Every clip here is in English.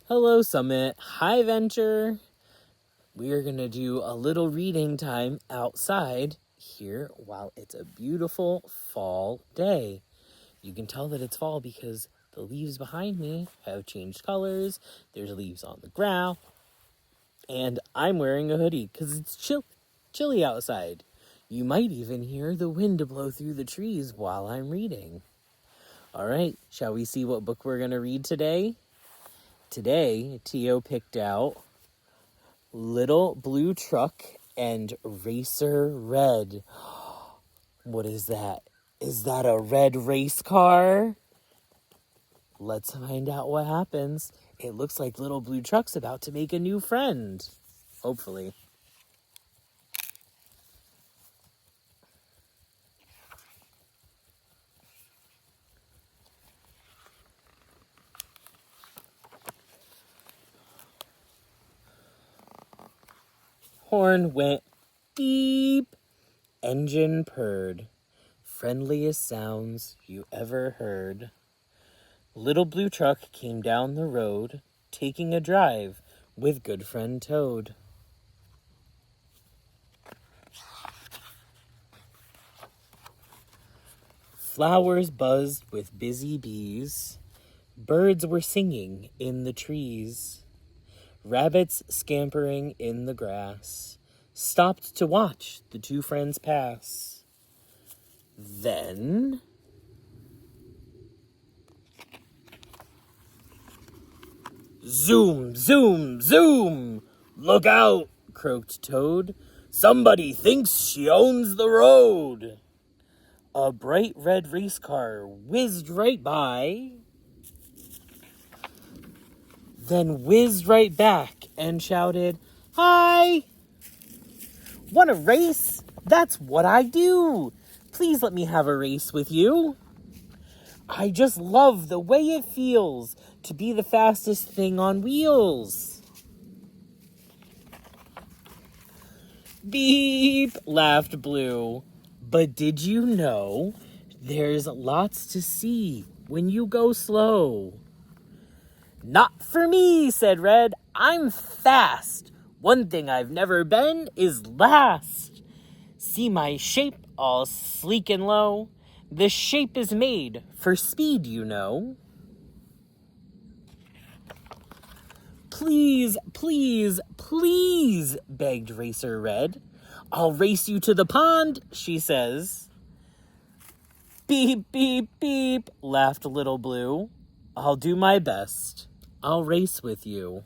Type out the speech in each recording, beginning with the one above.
Hello, Summit. Hi, Venture. We are going to do a little reading time outside here while it's a beautiful fall day. You can tell that it's fall because the leaves behind me have changed colors. There's leaves on the ground. And I'm wearing a hoodie because it's chilly outside. You might even hear the wind blow through the trees while I'm reading. All right, shall we see what book we're going to read today? Today, Tio picked out Little Blue Truck and Racer Red. What is that? Is that a red race car? Let's find out what happens. It looks like Little Blue Truck's about to make a new friend. Hopefully. Horn went beep. Engine purred. Friendliest sounds you ever heard. Little Blue Truck came down the road, taking a drive with good friend Toad. Flowers buzzed with busy bees. Birds were singing in the trees. Rabbits scampering in the grass stopped to watch the two friends pass. Then zoom, zoom, zoom! Look out, croaked Toad. Somebody thinks she owns the road. A bright red race car whizzed right by, then whizzed right back and shouted, "Hi! Want a race? That's what I do! Please let me have a race with you. I just love the way it feels to be the fastest thing on wheels." Beep, laughed Blue. But did you know there's lots to see when you go slow? Not for me, said Red. I'm fast. One thing I've never been is last. See my shape all sleek and low? This shape is made for speed, you know. Please, please, please, begged Racer Red. I'll race you to the pond, she says. Beep, beep, beep, laughed Little Blue. I'll do my best. I'll race with you.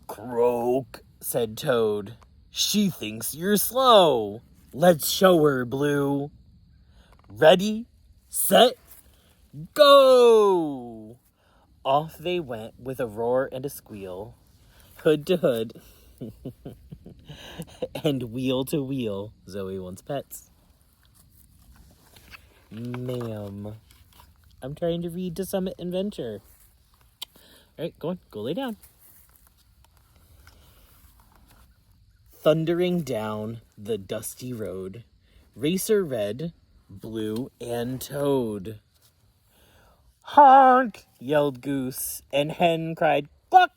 Croak, said Toad. She thinks you're slow. Let's show her, Blue. Ready, set, go! Off they went with a roar and a squeal, hood to hood, and wheel to wheel. Zoe wants pets. Ma'am, I'm trying to read to Summit and Venture. All right, go on, go lay down. Thundering down the dusty road, Racer Red, Blue, and Toad. Honk! Yelled Goose, and Hen cried, Cluck!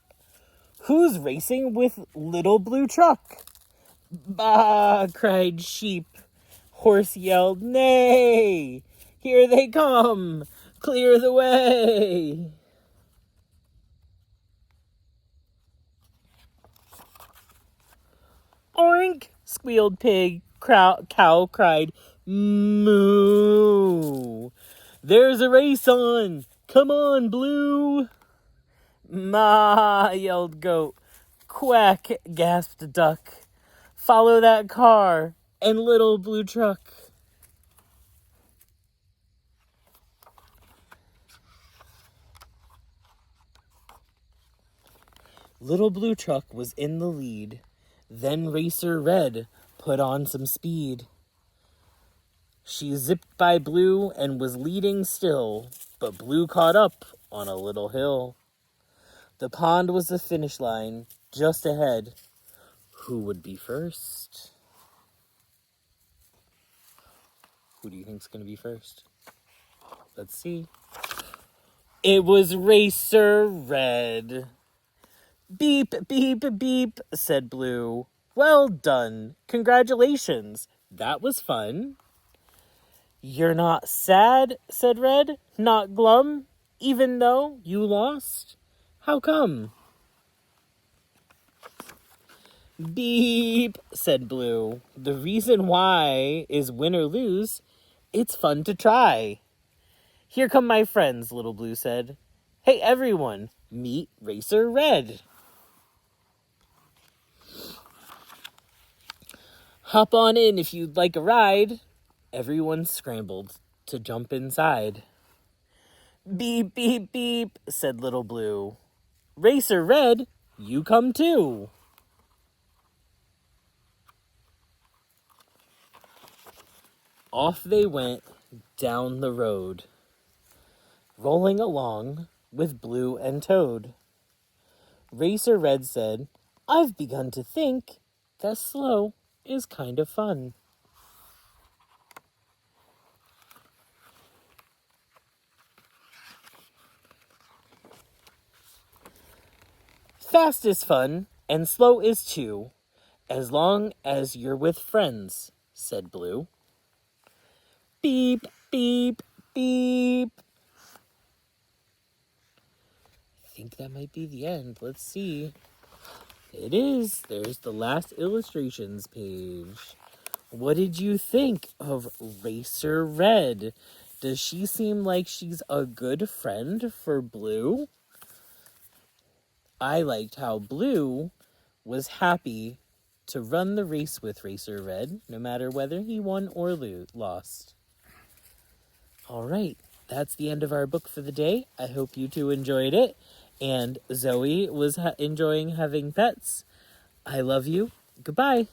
Who's racing with Little Blue Truck? Bah! Cried Sheep. Horse yelled, Nay! Here they come! Clear the way! Oink! Squealed Pig. Cow cried, Moo! There's a race on! Come on, Blue! Ma! Yelled Goat. Quack! Gasped Duck. Follow that car and Little Blue Truck. Little Blue Truck was in the lead. Then Racer Red put on some speed. She zipped by Blue and was leading still, but Blue caught up on a little hill. The pond was the finish line, just ahead. Who would be first? Who do you think's going to be first? Let's see. It was Racer Red. Beep, beep, beep, said Blue. Well done. Congratulations. That was fun. You're not sad, said Red. Not glum, even though you lost? How come? Beep, said Blue. The reason why is win or lose, it's fun to try. Here come my friends, Little Blue said. Hey, everyone, meet Racer Red. Hop on in if you'd like a ride. Everyone scrambled to jump inside. Beep, beep, beep, said Little Blue. Racer Red, you come too. Off they went down the road, rolling along with Blue and Toad. Racer Red said, I've begun to think that slow is kind of fun. Fast is fun, and slow is too, as long as you're with friends, said Blue. Beep, beep, beep. I think that might be the end. Let's see. It is. There's the last illustrations page. What did you think of Racer Red? Does she seem like she's a good friend for Blue? I liked how Blue was happy to run the race with Racer Red, no matter whether he won or lost. All right, that's the end of our book for the day. I hope you two enjoyed it. And Zoe was enjoying having pets. I love you. Goodbye.